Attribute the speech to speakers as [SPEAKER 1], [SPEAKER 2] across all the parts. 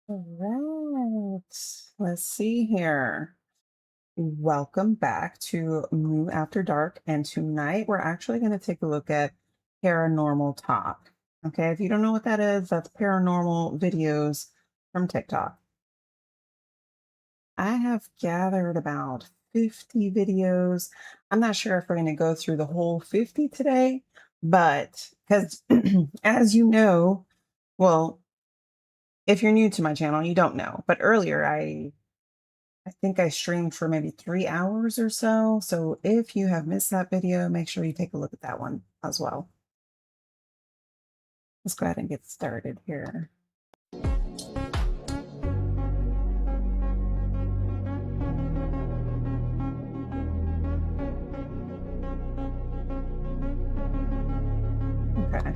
[SPEAKER 1] All right. Let's see here. Welcome back to MOO After Dark. And tonight we're actually going to take a look at Paranormal Talk. Okay. If you don't know what that is, that's paranormal videos from TikTok. I have gathered about 50 videos. I'm not sure if we're going to go through the whole 50 today, but because as you know, well, if you're new to my channel, you don't know, but earlier I think I streamed for maybe 3 hours or so. So if you have missed that video, make sure you take a look at that one as well. Let's go ahead and get started here. Okay.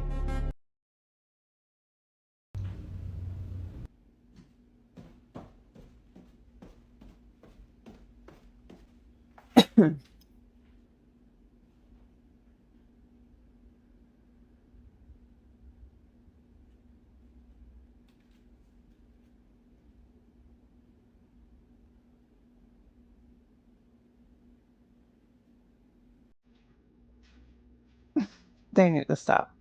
[SPEAKER 1] They need to stop.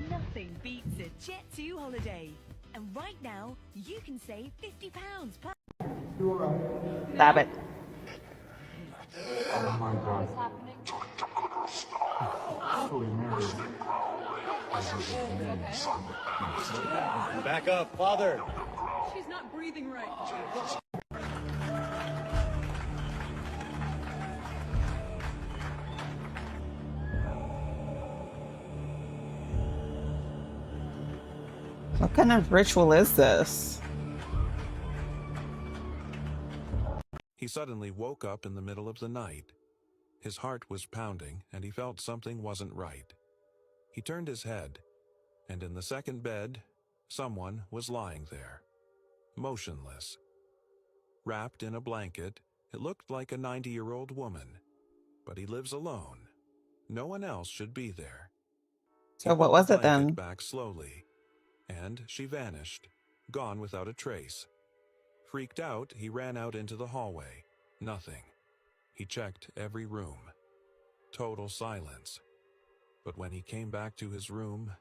[SPEAKER 2] Nothing beats a Jet2 holiday. And right now, you can save £50 per...
[SPEAKER 1] Stop it.
[SPEAKER 3] Oh my god. Fully married.
[SPEAKER 4] Back up, father.
[SPEAKER 5] She's not breathing right.
[SPEAKER 1] What kind of ritual is this?
[SPEAKER 6] He suddenly woke up in the middle of the night. His heart was pounding, and he felt something wasn't right. He turned his head, and in the second bed, someone was lying there, motionless. Wrapped in a blanket, it looked like a 90-year-old woman. But he lives alone. No one else should be there.
[SPEAKER 1] So what was it then?
[SPEAKER 6] He put the blanket back slowly, and she vanished, gone without a trace. Freaked out, he ran out into the hallway. Nothing. He checked every room. Total silence. But when he came back to his room,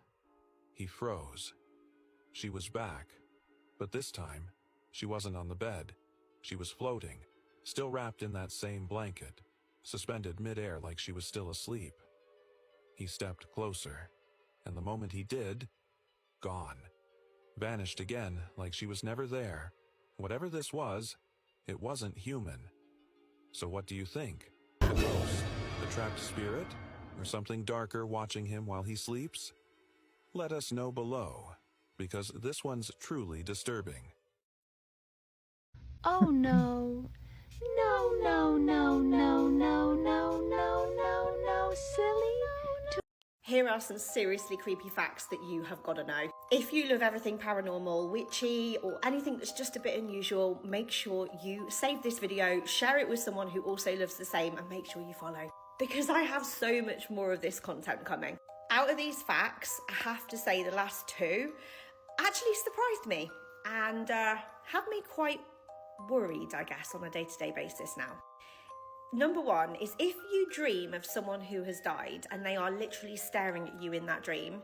[SPEAKER 6] he froze. She was back. But this time, she wasn't on the bed. She was floating, still wrapped in that same blanket, suspended midair like she was still asleep. He stepped closer, and the moment he did, gone. Vanished again like she was never there. Whatever this was, it wasn't human. So what do you think? A ghost? A trapped spirit? Or something darker watching him while he sleeps? Let us know below, because this one's truly disturbing.
[SPEAKER 2] Oh no. No, no, no, no, no, no, no, no, no, silly.
[SPEAKER 7] Here are some seriously creepy facts that you have got to know. If you love everything paranormal, witchy, or anything that's just a bit unusual, make sure you save this video, share it with someone who also loves the same, and make sure you follow, because I have so much more of this content coming. Out of these facts, I have to say the last two actually surprised me and have me quite worried, I guess, on a day-to-day basis now. Number one is, if you dream of someone who has died and they are literally staring at you in that dream,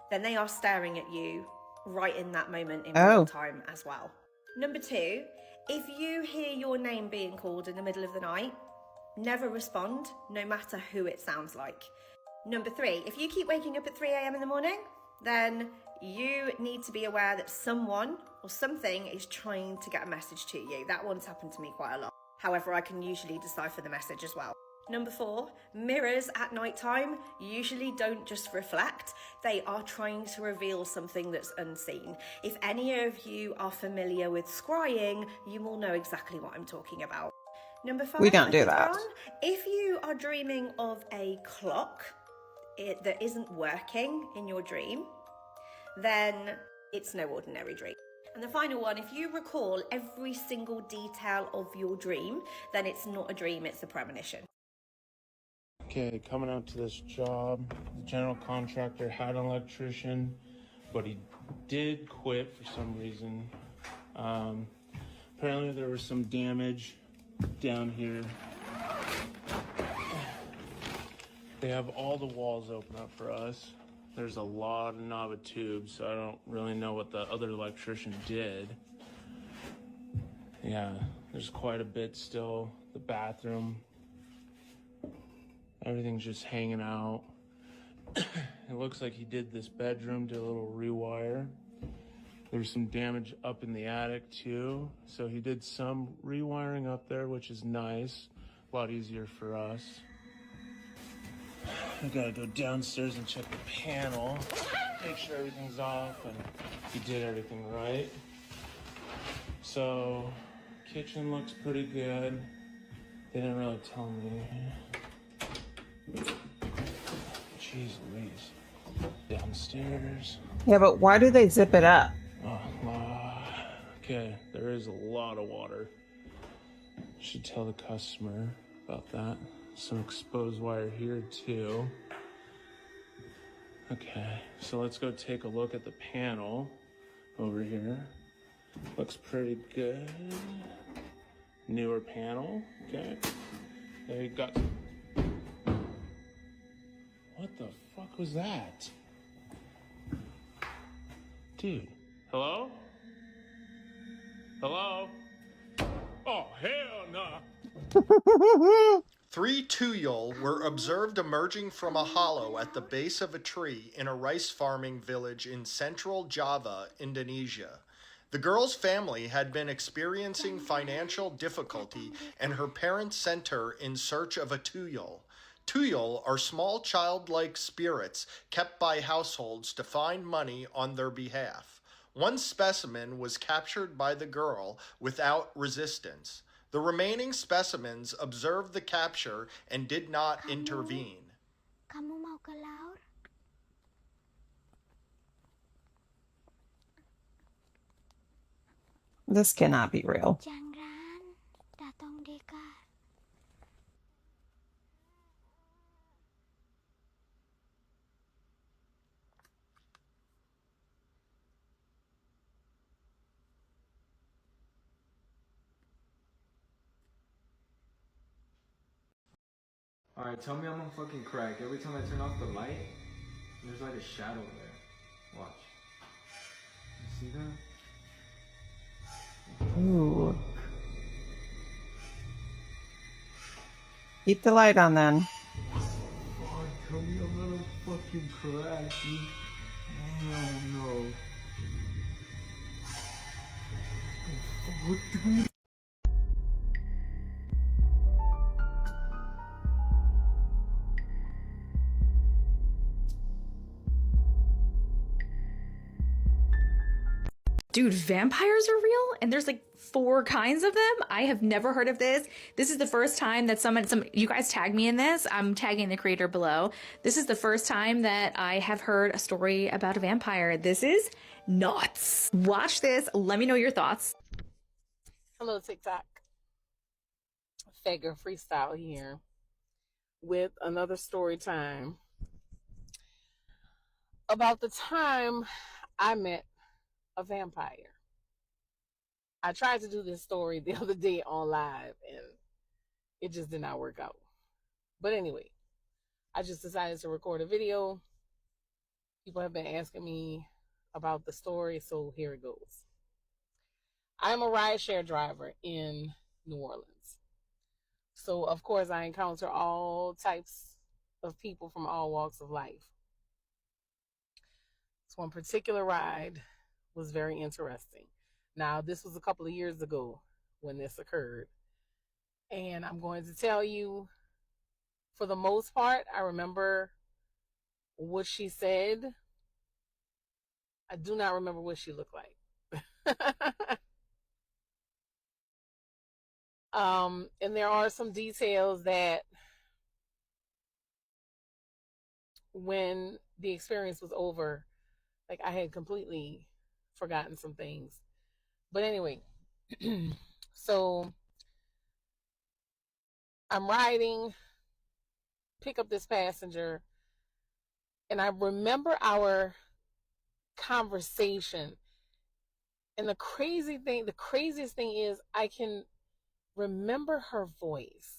[SPEAKER 7] then they are staring at you right in that moment in real time as well. Number two, if you hear your name being called in the middle of the night, never respond, no matter who it sounds like. Number three, if you keep waking up at 3 a.m. in the morning, then you need to be aware that someone or something is trying to get a message to you. That one's happened to me quite a lot. However, I can usually decipher the message as well. Number 4, mirrors at night time usually don't just reflect, they are trying to reveal something that's unseen. If any of you are familiar with scrying, you will know exactly what I'm talking about. Number 5,
[SPEAKER 1] We don't
[SPEAKER 7] I
[SPEAKER 1] do
[SPEAKER 7] think we're
[SPEAKER 1] that.
[SPEAKER 7] on. If you are dreaming of a clock that isn't working in your dream, then it's no ordinary dream. And the final one, if you recall every single detail of your dream, then it's not a dream, it's a premonition.
[SPEAKER 3] Okay, coming out to this job, the general contractor had an electrician, but he did quit for some reason. Apparently there was some damage down here. They have all the walls open up for us. There's a lot of knob of tubes, so I don't really know what the other electrician did. Yeah, there's quite a bit still. The bathroom, everything's just hanging out. It looks like he did this bedroom, did a little rewire. There's some damage up in the attic too. So he did some rewiring up there, which is nice. A lot easier for us. I gotta go downstairs and check the panel, make sure everything's off and he did everything right. So, kitchen looks pretty good. They didn't really tell me. Jeez Louise. Downstairs.
[SPEAKER 1] Yeah, but why do they zip it up?
[SPEAKER 3] Okay, there is a lot of water. Should tell the customer about that. Some exposed wire here too. Okay, so let's go take a look at the panel over here. Looks pretty good. Newer panel, okay. There you got. What the fuck was that? Dude, hello? Hello? Oh, hell nah.
[SPEAKER 4] 3 tuyul were observed emerging from a hollow at the base of a tree in a rice farming village in central Java, Indonesia. The girl's family had been experiencing financial difficulty and her parents sent her in search of a tuyul. Tuyul are small childlike spirits kept by households to find money on their behalf. One specimen was captured by the girl without resistance. The remaining specimens observed the capture and did not intervene.
[SPEAKER 8] Kamu mau ke laut?
[SPEAKER 1] This cannot be real.
[SPEAKER 8] Jangan datang dekat.
[SPEAKER 9] Alright, tell me I'm on fucking crack. Every time I turn off the light, there's like a shadow there. Watch. You see that?
[SPEAKER 1] Ooh. Keep the light on then.
[SPEAKER 9] Oh, tell me I'm not on fucking crack, dude. Oh no. What the
[SPEAKER 10] Dude, vampires are real and there's like 4 kinds of them. I have never heard of this. This is the first time that you guys tag me in this. I'm tagging the creator below. This is the first time that I have heard a story about a vampire. This is nuts. Watch this. Let me know your thoughts.
[SPEAKER 11] Hello, TikTok. Fagger Freestyle here with another story time about the time I met a vampire. I tried to do this story the other day on live and it just did not work out. But anyway, I just decided to record a video. People have been asking me about the story, so here it goes. I'm a rideshare driver in New Orleans. So of course I encounter all types of people from all walks of life. This one particular ride was very interesting. Now, this was a couple of years ago when this occurred. And I'm going to tell you for the most part, I remember what she said. I do not remember what she looked like. And there are some details that when the experience was over, like I had completely forgotten some things. But anyway, so I'm riding, pick up this passenger, and I remember our conversation. And the craziest thing is I can remember her voice.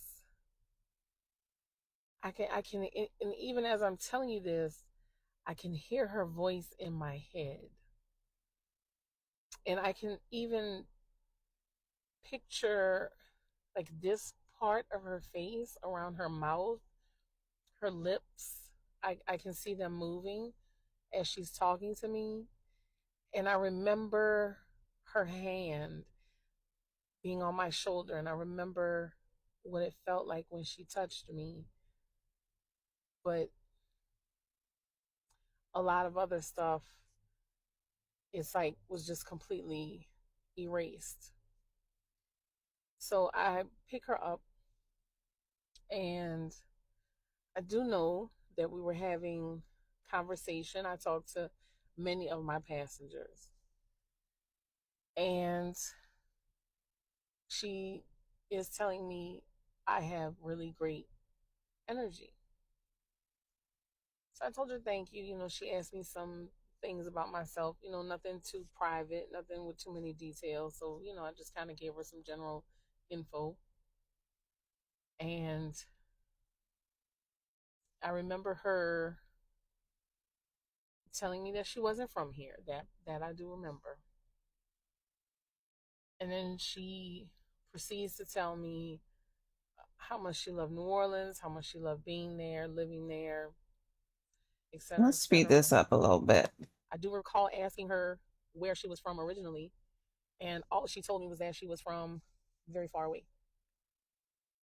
[SPEAKER 11] I can, and even as I'm telling you this, I can hear her voice in my head. And I can even picture like this part of her face around her mouth, her lips. I can see them moving as she's talking to me. And I remember her hand being on my shoulder, and I remember what it felt like when she touched me. But a lot of other stuff, it's like was just completely erased. So I pick her up, and I do know that we were having conversation. I talked to many of my passengers, and she is telling me I have really great energy. So I told her thank you. She asked me some things about myself, nothing too private, nothing with too many details. So, I just kind of gave her some general info. And I remember her telling me that she wasn't from here. That I do remember. And then she proceeds to tell me how much she loved New Orleans, how much she loved being there, living there, etc.
[SPEAKER 1] Let's speed this up a little bit.
[SPEAKER 11] I do recall asking her where she was from originally, and all she told me was that she was from very far away.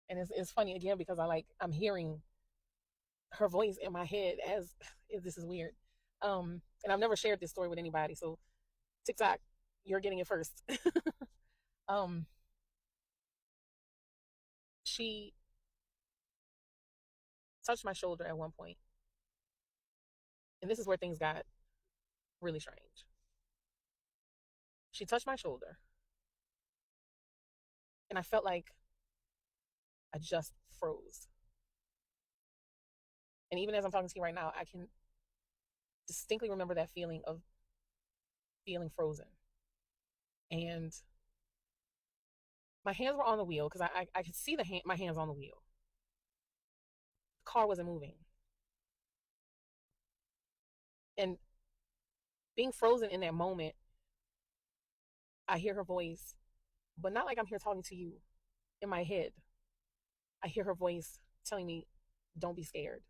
[SPEAKER 11] And it's funny again because I'm hearing her voice in my head as this is weird. And I've never shared this story with anybody, so TikTok, you're getting it first. She touched my shoulder at one point, and this is where things got really strange. She touched my shoulder, and I felt like I just froze. And even as I'm talking to you right now, I can distinctly remember that feeling of feeling frozen. And my hands were on the wheel because I could see my hands on the wheel. The car wasn't moving. And being frozen in that moment, I hear her voice, but not like I'm here talking to you. In my head, I hear her voice telling me, don't be scared,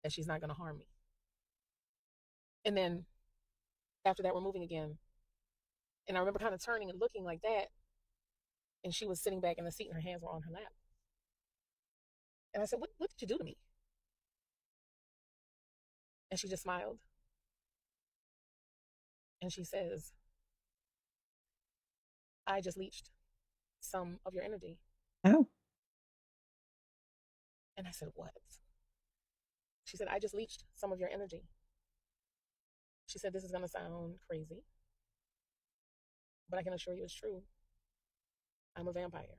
[SPEAKER 11] that she's not going to harm me. And then after that, we're moving again. And I remember kind of turning and looking like that. And she was sitting back in the seat and her hands were on her lap. And I said, what did you do to me? And she just smiled. And she says, I just leached some of your energy.
[SPEAKER 1] Oh.
[SPEAKER 11] And I said, what? She said, I just leached some of your energy. She said, this is going to sound crazy, but I can assure you it's true. I'm a vampire.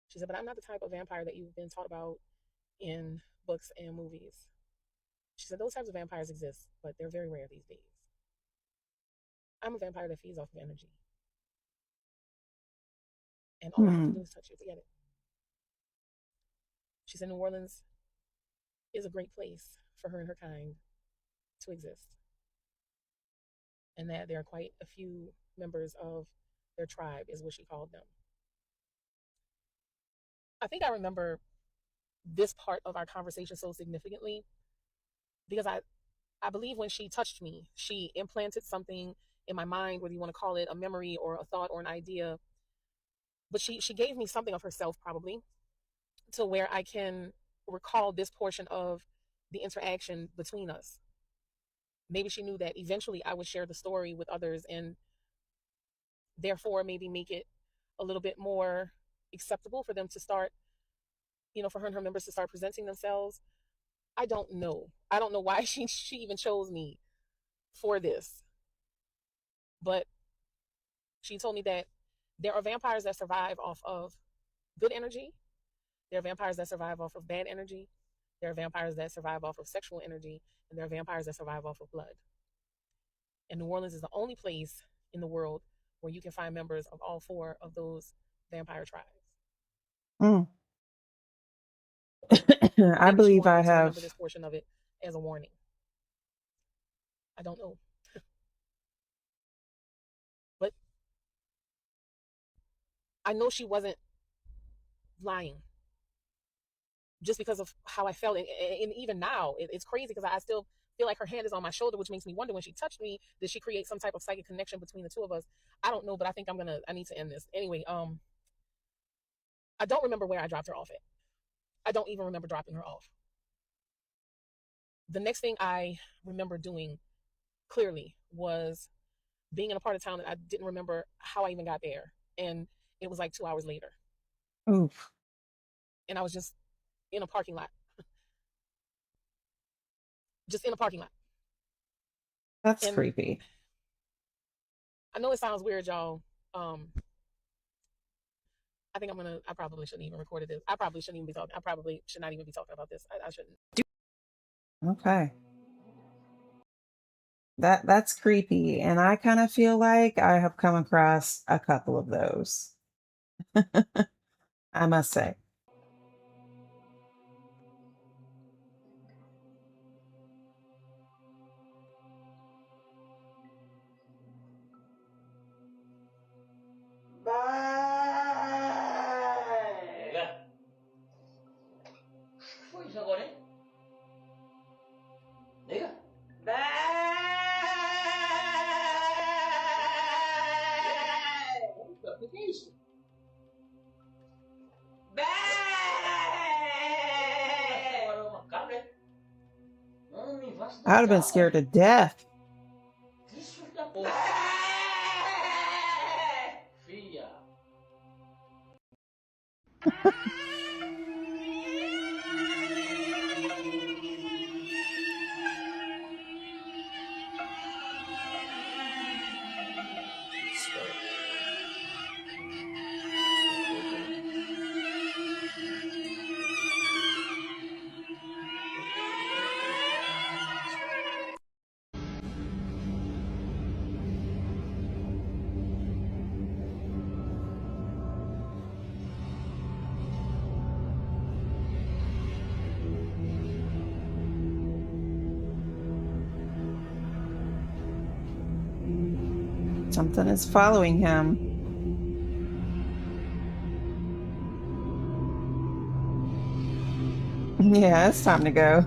[SPEAKER 11] She said, but I'm not the type of vampire that you've been taught about in books and movies. She said, those types of vampires exist, but they're very rare these days. I'm a vampire that feeds off of energy. And all I have to do is touch you to get it. She said, New Orleans is a great place for her and her kind to exist. And that there are quite a few members of their tribe, is what she called them. I think I remember this part of our conversation so significantly because I believe when she touched me, she implanted something in my mind, whether you want to call it a memory or a thought or an idea. But she gave me something of herself, probably. to where I can recall this portion of the interaction between us. Maybe she knew that eventually I would share the story with others and therefore maybe make it a little bit more acceptable for them to start, for her and her members to start presenting themselves. I don't know. I don't know why she even chose me for this. But she told me that there are vampires that survive off of good energy. There are vampires that survive off of bad energy. There are vampires that survive off of sexual energy. And there are vampires that survive off of blood. And New Orleans is the only place in the world where you can find members of all 4 of those vampire tribes.
[SPEAKER 1] Mm. I
[SPEAKER 11] Maybe she
[SPEAKER 1] believe
[SPEAKER 11] wanted
[SPEAKER 1] I
[SPEAKER 11] me to remember
[SPEAKER 1] have.
[SPEAKER 11] this portion of it as a warning. I don't know. But I know she wasn't lying just because of how I felt. And even now, it's crazy because I still feel like her hand is on my shoulder, which makes me wonder, when she touched me, did she create some type of psychic connection between the two of us? I don't know, but I think I need to end this. Anyway, I don't remember where I dropped her off at. I don't even remember dropping her off. The next thing I remember doing clearly was being in a part of town that I didn't remember how I even got there. And it was like 2 hours later.
[SPEAKER 1] Oof.
[SPEAKER 11] And I was just in a parking lot. Just in a parking lot.
[SPEAKER 1] That's
[SPEAKER 11] And
[SPEAKER 1] creepy.
[SPEAKER 11] I know it sounds weird, y'all. I think I probably shouldn't even record this. I probably shouldn't even be talking. I probably should not even be talking about this. I shouldn't.
[SPEAKER 1] Okay. That's creepy. And I kind of feel like I have come across a couple of those. I must say. I would have been scared to death. Something is following him. Yeah, it's time to go.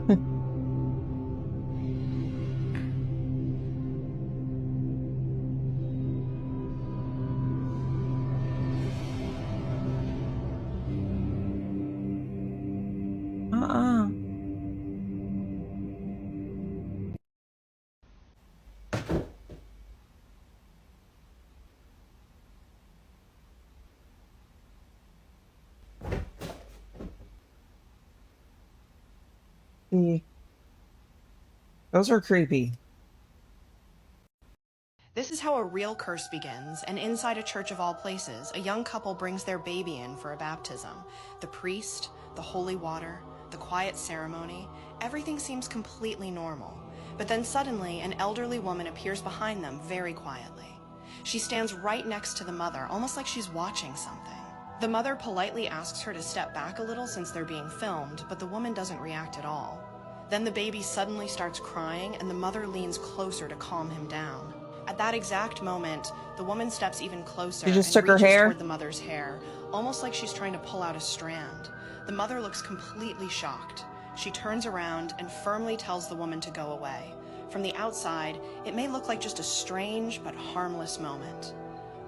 [SPEAKER 1] Uh-uh. Those are creepy.
[SPEAKER 12] This is how a real curse begins, and inside a church of all places, a young couple brings their baby in for a baptism. The priest, the holy water, the quiet ceremony, everything seems completely normal. But then suddenly, an elderly woman appears behind them very quietly. She stands right next to the mother, almost like she's watching something. The mother politely asks her to step back a little since they're being filmed, but the woman doesn't react at all. Then the baby suddenly starts crying, and the mother leans closer to calm him down. At that exact moment, the woman steps even closer
[SPEAKER 1] She just
[SPEAKER 12] and
[SPEAKER 1] took her
[SPEAKER 12] reaches
[SPEAKER 1] hair?
[SPEAKER 12] toward the mother's hair, almost like she's trying to pull out a strand. The mother looks completely shocked. She turns around and firmly tells the woman to go away. From the outside, it may look like just a strange but harmless moment.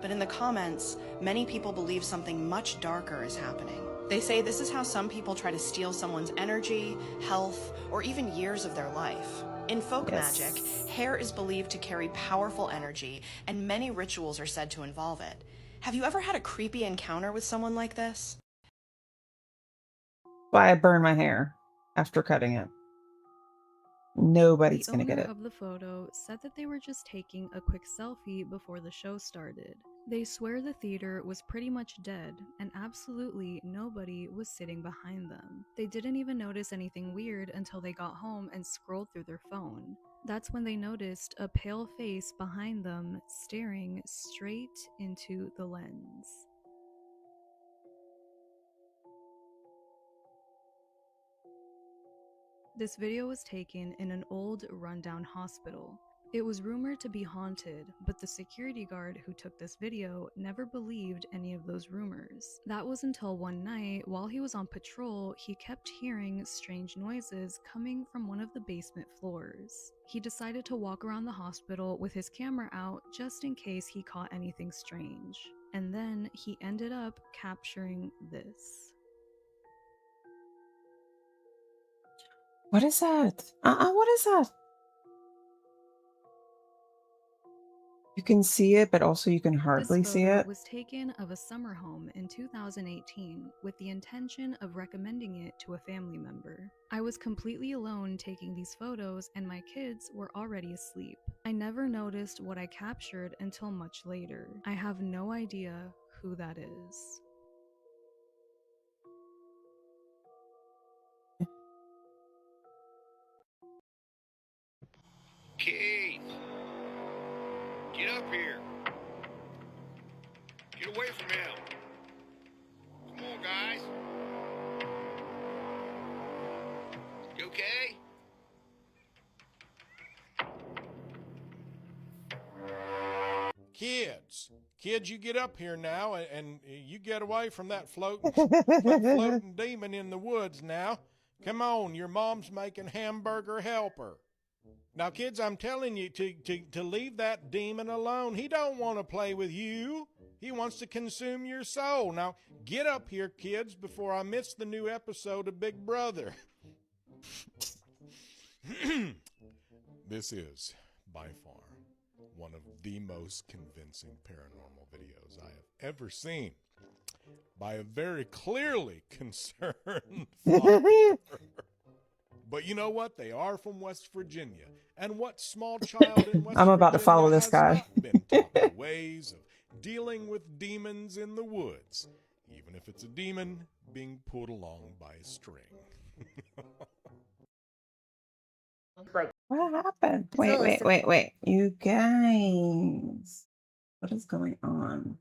[SPEAKER 12] But in the comments, many people believe something much darker is happening. They say this is how some people try to steal someone's energy, health, or even years of their life. In folk magic, hair is believed to carry powerful energy, and many rituals are said to involve it. Have you ever had a creepy encounter with someone like this?
[SPEAKER 1] Why I burn my hair after cutting it. Nobody's
[SPEAKER 13] The
[SPEAKER 1] gonna get
[SPEAKER 13] owner
[SPEAKER 1] it.
[SPEAKER 13] of the photo said that they were just taking a quick selfie before the show started. They swear the theater was pretty much dead, and absolutely nobody was sitting behind them. They didn't even notice anything weird until they got home and scrolled through their phone. That's when they noticed a pale face behind them staring straight into the lens. This video was taken in an old, rundown hospital. It was rumored to be haunted, but the security guard who took this video never believed any of those rumors. That was until one night, while he was on patrol, he kept hearing strange noises coming from one of the basement floors. He decided to walk around the hospital with his camera out just in case he caught anything strange. And then he ended up capturing this.
[SPEAKER 1] What is that? What is that? You can see it, but also you can
[SPEAKER 13] This
[SPEAKER 1] hardly see
[SPEAKER 13] photo
[SPEAKER 1] it.
[SPEAKER 13] was taken of a summer home in 2018 with the intention of recommending it to a family member. I was completely alone taking these photos and my kids were already asleep. I never noticed what I captured until much later. I have no idea who that is.
[SPEAKER 14] Keith! Get up here! Get away from him! Come on, guys! You okay?
[SPEAKER 15] Kids, you get up here now and you get away from that floating demon in the woods now. Come on, your mom's making hamburger helper. Now, kids, I'm telling you to leave that demon alone. He don't want to play with you. He wants to consume your soul. Now, get up here, kids, before I miss the new episode of Big Brother. This is, by far, one of the most convincing paranormal videos I have ever seen by a very clearly concerned father. But you know what? They are from West Virginia. And what small child in West
[SPEAKER 1] I'm about to
[SPEAKER 15] Virginia
[SPEAKER 1] follow this
[SPEAKER 15] has
[SPEAKER 1] guy.
[SPEAKER 15] not been taught the ways of dealing with demons in the woods, even if it's a demon being pulled along by a string.
[SPEAKER 1] What happened? Wait. You guys. What is going on?